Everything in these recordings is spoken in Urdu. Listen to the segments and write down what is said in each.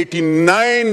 89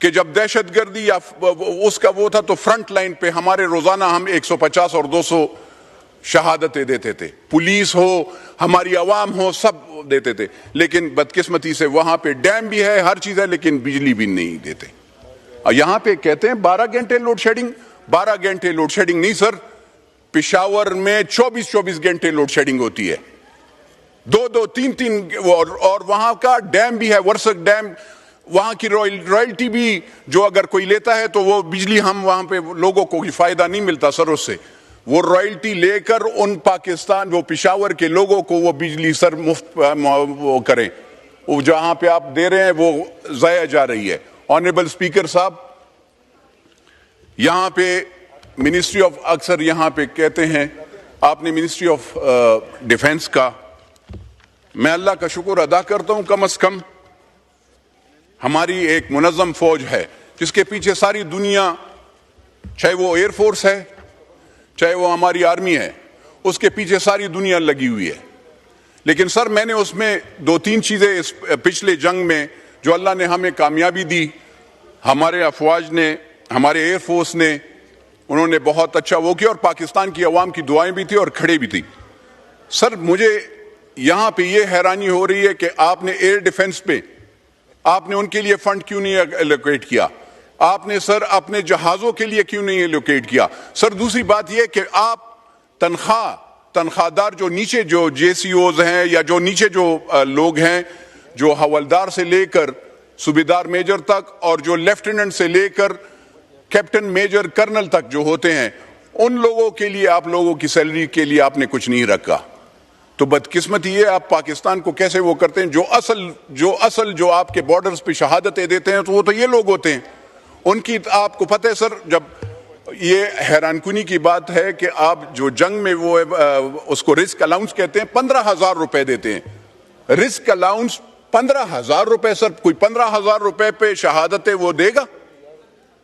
کہ جب دہشت گردی یا اس کا وہ تھا تو فرنٹ لائن پہ ہمارے روزانہ ہم 150 اور 200 شہادتیں دیتے تھے، پولیس ہو ہماری عوام ہو سب دیتے تھے، لیکن بدقسمتی سے وہاں پہ ڈیم بھی ہے، ہر چیز ہے، لیکن بجلی بھی نہیں دیتے۔ یہاں پہ کہتے ہیں 12 گھنٹے لوڈ شیڈنگ، 12 گھنٹے لوڈ شیڈنگ نہیں سر، پشاور میں 24 گھنٹے لوڈ شیڈنگ ہوتی ہے، 2 3 اور وہاں کا ڈیم بھی ہے، ورسک ڈیم، وہاں کی رائلٹی بھی جو اگر کوئی لیتا ہے تو وہ بجلی ہم وہاں پہ لوگوں کو فائدہ نہیں ملتا سر اس سے، وہ رائلٹی لے کر ان پاکستان وہ پشاور کے لوگوں کو وہ بجلی سر مفت وہ کریں، وہ جہاں پہ آپ دے رہے ہیں وہ ضائع جا رہی ہے۔ آنریبل اسپیکر صاحب، یہاں پہ منسٹری آف اکثر یہاں پہ کہتے ہیں آپ نے منسٹری آف ڈیفنس کا، میں اللہ کا شکر ادا کرتا ہوں کم از کم ہماری ایک منظم فوج ہے جس کے پیچھے ساری دنیا، چاہے وہ ایئر فورس ہے چاہے وہ ہماری آرمی ہے، اس کے پیچھے ساری دنیا لگی ہوئی ہے۔ لیکن سر میں نے اس میں 2-3 چیزیں اس پچھلے جنگ میں جو اللہ نے ہمیں کامیابی دی، ہمارے افواج نے، ہمارے ایئر فورس نے، انہوں نے بہت اچھا وہ کیا، اور پاکستان کی عوام کی دعائیں بھی تھی اور کھڑے بھی تھی۔ سر مجھے یہاں پہ یہ حیرانی ہو رہی ہے کہ آپ نے ایئر ڈیفنس پہ آپ نے ان کے لیے فنڈ کیوں نہیں ایلوکیٹ کیا، آپ نے سر اپنے جہازوں کے لیے کیوں نہیں ایلوکیٹ کیا۔ سر دوسری بات یہ کہ آپ تنخواہ دار جو نیچے جو جے سی اوز ہیں یا جو نیچے جو لوگ ہیں، جو حوالدار سے لے کر صوبیدار میجر تک اور جو لیفٹیننٹ سے لے کر کیپٹن میجر کرنل تک جو ہوتے ہیں، ان لوگوں کے لیے آپ لوگوں کی سیلری کے لیے آپ نے کچھ نہیں رکھا۔ تو بدقسمتی یہ آپ پاکستان کو کیسے وہ کرتے ہیں، جو آپ کے بارڈرز پہ شہادتیں دیتے ہیں تو وہ تو یہ لوگ ہوتے ہیں، ان کی آپ کو پتہ ہے سر، جب یہ حیران کنی کی بات ہے کہ آپ جو جنگ میں وہ اس کو رسک الاؤنس کہتے ہیں، 15,000 روپے دیتے ہیں، رسک الاؤنس 15,000 روپے سر، کوئی 15,000 روپے پہ شہادتیں وہ دے گا؟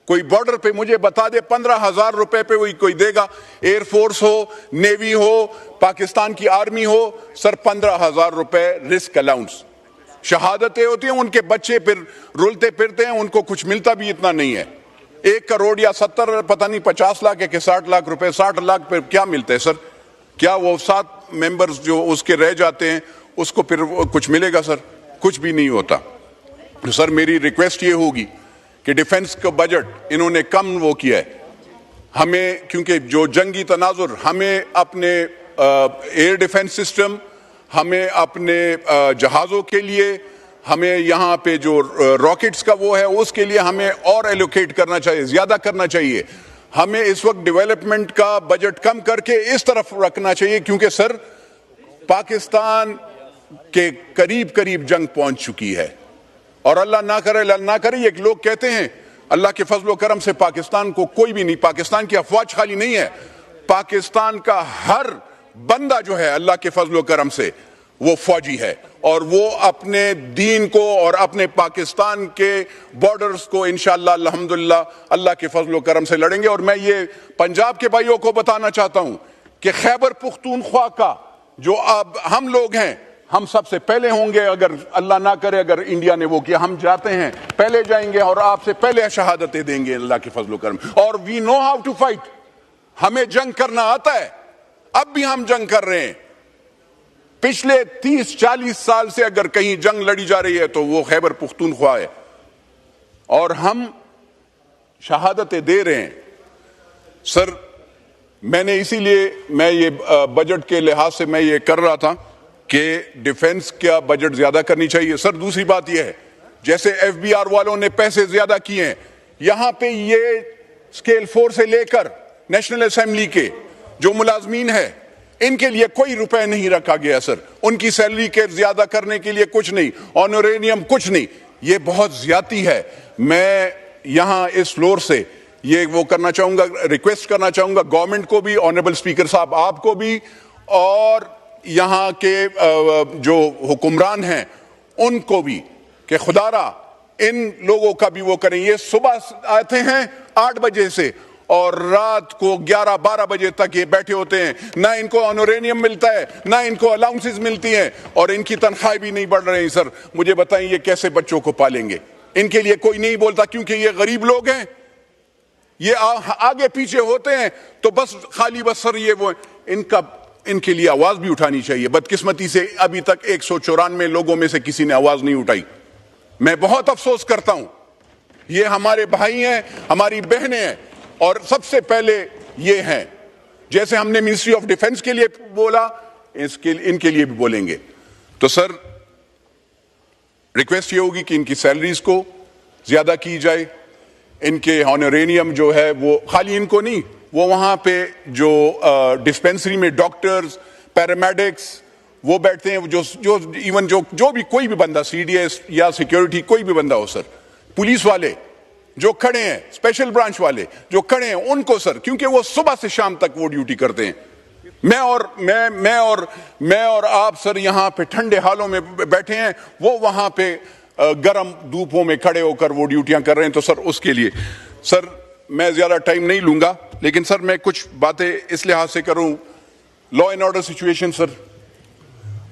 کوئی بارڈر پہ مجھے بتا دے 15,000 روپے پہ وہی کوئی دے گا؟ ایئر فورس ہو، نیوی ہو، پاکستان کی آرمی ہو، سر 15,000 روپے رسک الاؤنس، شہادتیں ہوتی ہیں، ان کے بچے پھر رولتے پھرتے ہیں، ان کو کچھ ملتا بھی اتنا نہیں ہے، 1 کروڑ یا 70 پتہ نہیں 50 لاکھ ہے کہ 60 لاکھ روپے، 60 لاکھ پہ کیا ملتا ہے سر؟ کیا وہ 7 ممبرز جو اس کے رہ جاتے ہیں اس کو پھر کچھ ملے گا سر؟ کچھ بھی نہیں ہوتا۔ تو سر میری ریکویسٹ یہ ہوگی کہ ڈیفنس کا بجٹ انہوں نے کم وہ کیا ہے، ہمیں کیونکہ جو جنگی تناظر، ہمیں اپنے ایئر ڈیفنس سسٹم، ہمیں اپنے جہازوں کے لیے، ہمیں یہاں پہ جو راکٹس کا وہ ہے اس کے لیے ہمیں اور ایلوکیٹ کرنا چاہیے، زیادہ کرنا چاہیے۔ ہمیں اس وقت ڈیولپمنٹ کا بجٹ کم کر کے اس طرف رکھنا چاہیے، کیونکہ سر پاکستان کے قریب جنگ پہنچ چکی ہے، اور اللہ نہ کرے ایک لوگ کہتے ہیں اللہ کے فضل و کرم سے پاکستان کو کوئی بھی نہیں، پاکستان کی افواج خالی نہیں ہے، پاکستان کا ہر بندہ جو ہے اللہ کے فضل و کرم سے وہ فوجی ہے، اور وہ اپنے دین کو اور اپنے پاکستان کے بارڈرز کو انشاءاللہ الحمدللہ اللہ کے فضل و کرم سے لڑیں گے۔ اور میں یہ پنجاب کے بھائیوں کو بتانا چاہتا ہوں کہ خیبر پختونخوا کا جو اب ہم لوگ ہیں، ہم سب سے پہلے ہوں گے، اگر اللہ نہ کرے اگر انڈیا نے وہ کیا، ہم جاتے ہیں پہلے جائیں گے اور آپ سے پہلے شہادتیں دیں گے اللہ کے فضل و کرم۔ اور وی نو ہاؤ ٹو فائٹ، ہمیں جنگ کرنا آتا ہے، اب بھی ہم جنگ کر رہے ہیں۔ پچھلے 30-40 سال سے اگر کہیں جنگ لڑی جا رہی ہے تو وہ خیبر پختونخوا ہے، اور ہم شہادتیں دے رہے ہیں۔ سر میں نے اسی لیے میں یہ بجٹ کے لحاظ سے میں یہ کر رہا تھا کہ ڈیفنس کا بجٹ زیادہ کرنی چاہیے۔ سر دوسری بات یہ ہے، جیسے ایف بی آر والوں نے پیسے زیادہ کیے ہیں، یہاں پہ یہ اسکیل 4 سے لے کر نیشنل اسمبلی کے جو ملازمین ہیں ان کے لیے کوئی روپے نہیں رکھا گیا سر، ان کی سیلری کے زیادہ کرنے کے لیے کچھ نہیں، آنورینیم کچھ نہیں، یہ بہت زیادتی ہے۔ میں یہاں اس فلور سے یہ وہ کرنا چاہوں گا، ریکویسٹ کرنا چاہوں گا گورنمنٹ کو بھی، آنریبل اسپیکر صاحب آپ کو بھی، اور یہاں کے جو حکمران ہیں ان کو بھی، کہ خدا را ان لوگوں کا بھی وہ کریں۔ یہ صبح آتے ہیں 8 بجے سے اور رات کو 11-12 بجے تک یہ بیٹھے ہوتے ہیں، نہ ان کو آنورینیم ملتا ہے نہ ان کو الاؤنسز ملتی ہیں، اور ان کی تنخواہیں بھی نہیں بڑھ رہی ہیں۔ سر مجھے بتائیں یہ کیسے بچوں کو پالیں گے؟ ان کے لیے کوئی نہیں بولتا کیونکہ یہ غریب لوگ ہیں, یہ آگے پیچھے ہوتے ہیں تو بس خالی بس سر یہ وہ ان کے لیے آواز بھی اٹھانی چاہیے. بدقسمتی سے ابھی تک 194 لوگوں میں سے کسی نے آواز نہیں اٹھائی. میں بہت افسوس کرتا ہوں. یہ ہمارے بھائی ہیں, ہماری بہنیں ہیں, اور سب سے پہلے یہ ہیں. جیسے ہم نے منسٹری آف ڈیفنس کے لیے بولا, ان کے لیے بھی بولیں گے. تو سر ریکویسٹ یہ ہوگی کہ ان کی سیلریز کو زیادہ کی جائے. ان کے ہانورینیم جو ہے وہ خالی ان کو نہیں, وہ وہاں پہ جو ڈسپینسری میں ڈاکٹرز, پیرامیڈکس وہ بیٹھتے ہیں, جو ایون جو بھی کوئی بھی بندہ, سی ڈی ایس یا سیکیورٹی کوئی بھی بندہ ہو سر, پولیس والے جو کھڑے ہیں, اسپیشل برانچ والے جو کھڑے ہیں, ان کو سر, کیونکہ وہ صبح سے شام تک وہ ڈیوٹی کرتے ہیں. میں اور آپ سر یہاں پہ ٹھنڈے حالوں میں بیٹھے ہیں, وہ وہاں پہ گرم دھوپوں میں کھڑے ہو کر وہ ڈیوٹیاں کر رہے ہیں. تو سر اس کے لیے سر میں زیادہ ٹائم نہیں لوں گا, لیکن سر میں کچھ باتیں اس لحاظ سے کروں. لا اینڈ آرڈر سچویشن سر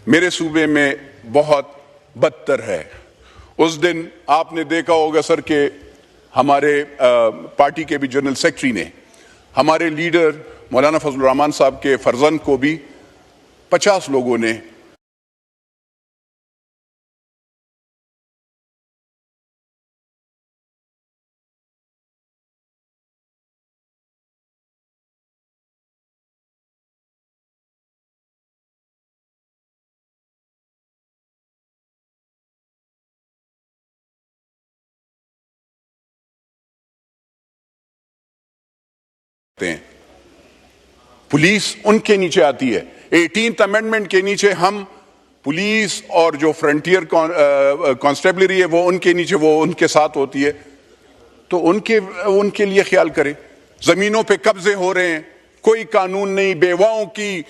میرے صوبے میں بہت بدتر ہے. اس دن آپ نے دیکھا ہوگا سر کہ ہمارے پارٹی کے بھی جنرل سیکرٹری نے ہمارے لیڈر مولانا فضل الرحمان صاحب کے فرزند کو بھی 50 لوگوں نے پولیس ان کے نیچے آتی ہے. 18th امینڈمنٹ کے نیچے ہم پولیس اور جو فرنٹیئر کانسٹیبلری ہے وہ ان کے نیچے, وہ ان کے ساتھ ہوتی ہے. تو ان کے لیے خیال کریں. زمینوں پہ قبضے ہو رہے ہیں, کوئی قانون نہیں. بیواؤں کی,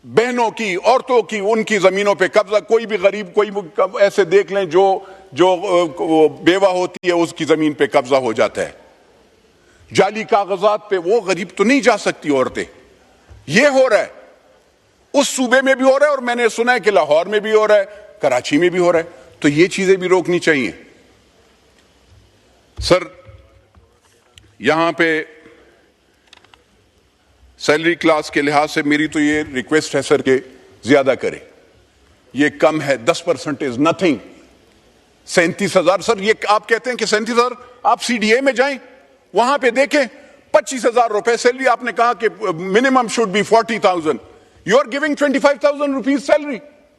بہنوں کی, عورتوں کی, ان کی زمینوں پہ قبضہ. کوئی بھی غریب, کوئی ایسے دیکھ لیں جو بیوہ ہوتی ہے اس کی زمین پہ قبضہ ہو جاتا ہے. جعلی کاغذات پہ وہ غریب تو نہیں جا سکتی عورتیں. یہ ہو رہا ہے, اس صوبے میں بھی ہو رہا ہے, اور میں نے سنا ہے کہ لاہور میں بھی ہو رہا ہے, کراچی میں بھی ہو رہا ہے. تو یہ چیزیں بھی روکنی چاہیے. سر یہاں پہ سیلری کلاس کے لحاظ سے میری تو یہ ریکویسٹ ہے سر کہ زیادہ کرے. یہ کم ہے, 10% از نتھنگ. 37,000 سر, یہ آپ کہتے ہیں کہ 37,000, آپ سی ڈی اے میں جائیں, وہاں پہ دیکھیں 25,000 روپے سیلری. آپ نے کہا کہ minimum should be 40,000. You are giving 25,000 rupees salary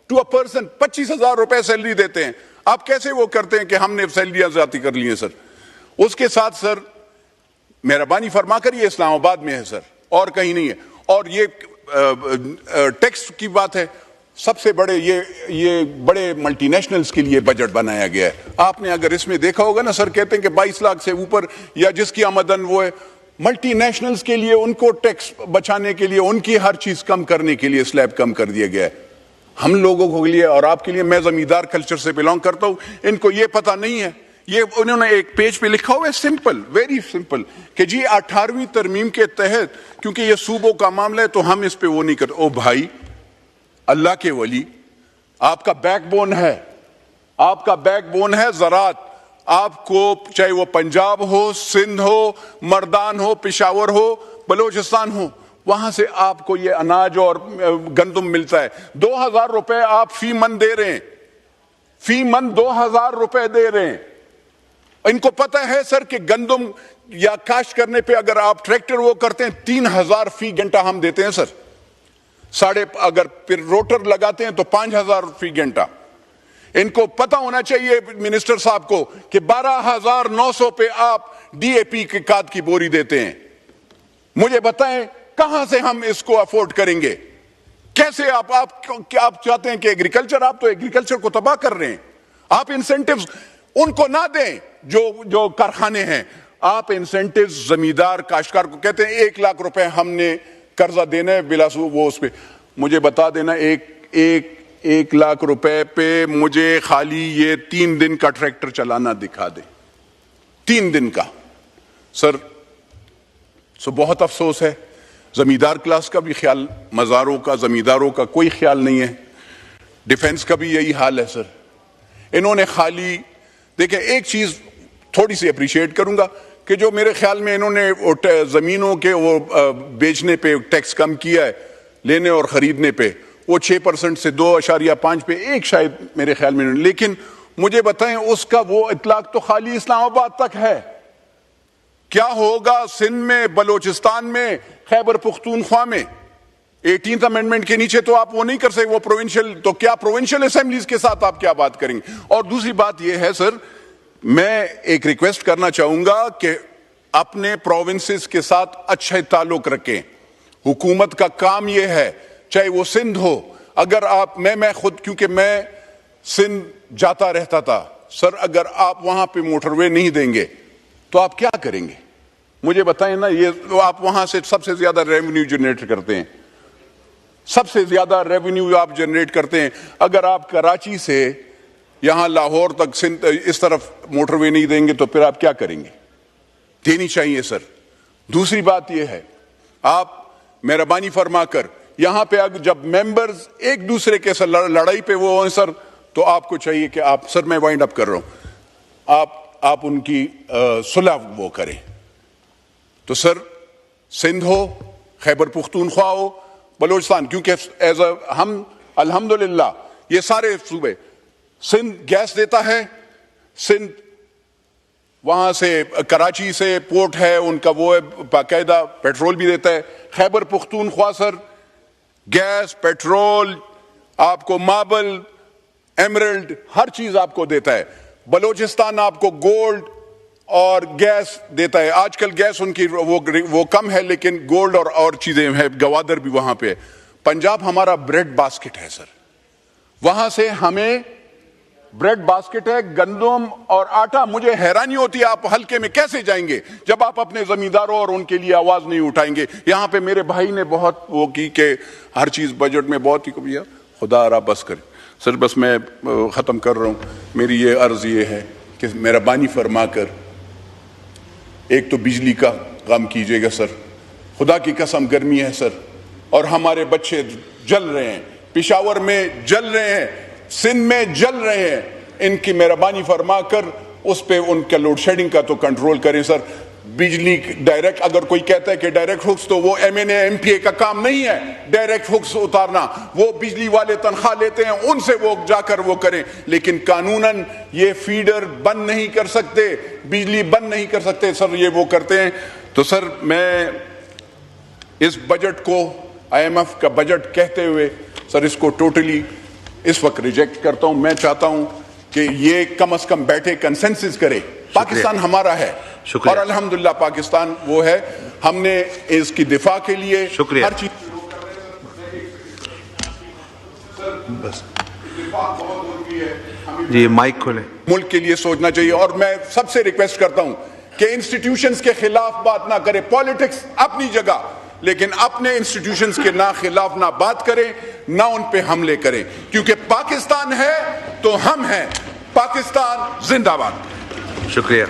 to a person. 25,000 روپے سیلری دیتے ہیں. آپ کیسے وہ کرتے ہیں کہ ہم نے سیلریاں زیادتی کر لی ہیں سر. اس کے ساتھ سر مہربانی فرما کر, یہ اسلام آباد میں ہے سر, اور کہیں نہیں ہے. اور یہ ٹیکس کی بات ہے, سب سے بڑے یہ بڑے ملٹی نیشنلز کے لیے بجٹ بنایا گیا ہے. آپ نے اگر اس میں دیکھا ہوگا نا سر, کہتے ہیں کہ 22 لاکھ سے اوپر یا جس کی آمدن وہ ہے, ملٹی نیشنلز کے لیے ان کو ٹیکس بچانے کے لیے, ان کی ہر چیز کم کرنے کے لیے سلیب کم کر دیا گیا ہے. ہم لوگوں کے لیے اور آپ کے لیے, میں زمیندار کلچر سے بلانگ کرتا ہوں, ان کو یہ پتہ نہیں ہے. یہ انہوں نے ایک پیج پہ لکھا ہوا ہے, سمپل, ویری سمپل, کہ جی 18ویں ترمیم کے تحت, کیونکہ یہ صوبوں کا معاملہ ہے تو ہم اس پہ وہ نہیں کرتے. او بھائی, اللہ کے ولی, آپ کا بیک بون ہے, آپ کا بیک بون ہے زراعت. آپ کو چاہے وہ پنجاب ہو, سندھ ہو, مردان ہو, پشاور ہو, بلوچستان ہو, وہاں سے آپ کو یہ اناج اور گندم ملتا ہے. 2,000 روپے آپ فی من دے رہے ہیں, فی من 2,000 روپے دے رہے ہیں. ان کو پتہ ہے سر کہ گندم یا کاشت کرنے پہ اگر آپ ٹریکٹر وہ کرتے ہیں 3,000 فی گھنٹہ ہم دیتے ہیں سر. اگر پھر روٹر لگاتے ہیں تو 5,000 فی گھنٹہ. ان کو پتہ ہونا چاہیے منسٹر صاحب کو کہ 12,900 پہ آپ ڈی اے پی کے کھاد کی بوری دیتے ہیں. مجھے بتائیں کہاں سے ہم اس کو افورڈ کریں گے؟ کیسے آپ چاہتے ہیں کہ ایگریکلچر, آپ تو ایگریکلچر کو تباہ کر رہے ہیں. آپ انسینٹیوز ان کو نہ دیں جو کارخانے ہیں. آپ انسینٹیوز زمیندار کاشتکار کو کہتے ہیں 1 لاکھ روپے ہم نے قرضہ دینا ہے, بلا وہ اس پہ مجھے بتا دینا 1 لاکھ روپے پہ مجھے خالی یہ 3 دن کا ٹریکٹر چلانا دکھا دے, 3 دن کا. سر بہت افسوس ہے, زمیندار کلاس کا بھی خیال, مزاروں کا, زمینداروں کا کوئی خیال نہیں ہے. ڈیفنس کا بھی یہی حال ہے سر. انہوں نے خالی دیکھیں ایک چیز تھوڑی سی اپریشیٹ کروں گا کہ جو میرے خیال میں انہوں نے زمینوں کے وہ بیچنے پہ ٹیکس کم کیا ہے, لینے اور خریدنے پہ وہ 6% سے 2.5 پہ ایک شاید میرے خیال میں, لیکن مجھے بتائیں اس کا وہ اطلاق تو خالی اسلام آباد تک ہے. کیا ہوگا سندھ میں, بلوچستان میں, خیبر پختونخوا میں؟ 18th امینڈمنٹ کے نیچے تو آپ وہ نہیں کر سکتے, وہ پروونشل, تو کیا پروونشل اسمبلیز کے ساتھ آپ کیا بات کریں گے؟ اور دوسری بات یہ ہے سر, میں ایک ریکویسٹ کرنا چاہوں گا کہ اپنے پروونسز کے ساتھ اچھے تعلق رکھیں. حکومت کا کام یہ ہے, چاہے وہ سندھ ہو, اگر آپ, میں خود کیونکہ میں سندھ جاتا رہتا تھا سر, اگر آپ وہاں پہ موٹر وے نہیں دیں گے تو آپ کیا کریں گے؟ مجھے بتائیں نا, یہ آپ وہاں سے سب سے زیادہ ریونیو جنریٹ کرتے ہیں, سب سے زیادہ ریونیو آپ جنریٹ کرتے ہیں. اگر آپ کراچی سے یہاں لاہور تک سندھ اس طرف موٹر وے نہیں دیں گے تو پھر آپ کیا کریں گے؟ دینی چاہیے سر. دوسری بات یہ ہے, آپ مہربانی فرما کر یہاں پہ جب ممبرز ایک دوسرے کے ساتھ لڑائی پہ وہ ہیں سر, تو آپ کو چاہیے کہ آپ, سر میں وائنڈ اپ کر رہا ہوں, آپ ان کی صلح وہ کریں. تو سر سندھ ہو, خیبر پختونخوا ہو, بلوچستان, کیونکہ ہم الحمدللہ یہ سارے صوبے, سندھ گیس دیتا ہے, سندھ وہاں سے کراچی سے پورٹ ہے ان کا, وہ باقاعدہ پیٹرول بھی دیتا ہے. Khyber Pakhtunkhwa sir gas, petrol, آپ کو ماربل, ایمرلڈ, ہر چیز آپ کو دیتا ہے. بلوچستان آپ کو گولڈ اور گیس دیتا ہے. آج کل گیس ان کی وہ کم ہے, لیکن گولڈ اور چیزیں ہیں, گوادر بھی وہاں پہ. پنجاب ہمارا بریڈ باسکٹ ہے سر, وہاں سے ہمیں بریڈ باسکٹ ہے, گندم اور آٹا. مجھے حیرانی ہوتی ہے آپ حلقے میں کیسے جائیں گے جب آپ اپنے زمینداروں اور ان کے لیے آواز نہیں اٹھائیں گے. یہاں پہ میرے بھائی نے بہت وہ کی کہ ہر چیز بجٹ میں بہت ہی کمی ہے. خدا را بس کرے سر, بس میں ختم کر رہا ہوں. میری یہ عرض یہ ہے کہ مہربانی فرما کر ایک تو بجلی کا غم کیجیے گا سر, خدا کی قسم گرمی ہے سر, اور ہمارے بچے جل رہے ہیں, پشاور میں جل رہے ہیں, سندھ میں جل رہے ہیں. ان کی مہربانی فرما کر اس پہ ان کا لوڈ شیڈنگ کا تو کنٹرول کریں سر. بجلی ڈائریکٹ, اگر کوئی کہتا ہے کہ ڈائریکٹ ہکس, تو وہ M N A M P A کا کام نہیں ہے ڈائریکٹ ہکس اتارنا. وہ بجلی والے تنخواہ لیتے ہیں, ان سے وہ جا کر وہ کریں, لیکن قانوناً یہ فیڈر بند نہیں کر سکتے, بجلی بند نہیں کر سکتے سر, یہ وہ کرتے ہیں. تو سر میں اس بجٹ کو آئی ایم ایف کا بجٹ کہتے ہوئے سر اس کو ٹوٹلی اس وقت ریجیکٹ کرتا ہوں. میں چاہتا ہوں کہ یہ کم از کم بیٹھے کنسنسس کرے. پاکستان ہمارا ہے, اور الحمدللہ پاکستان وہ ہے, ہم نے اس کی دفاع کے لیے ہر چیز جی مائک کھولیں. ملک کے لیے سوچنا چاہیے. اور میں سب سے ریکویسٹ کرتا ہوں کہ انسٹیٹیوشنز کے خلاف بات نہ کرے. پالیٹکس اپنی جگہ, لیکن اپنے انسٹیٹیوشنز کے خلاف نہ بات کریں, نہ ان پہ حملے کریں, کیونکہ پاکستان ہے تو ہم ہیں. پاکستان زندہ باد. شکریہ.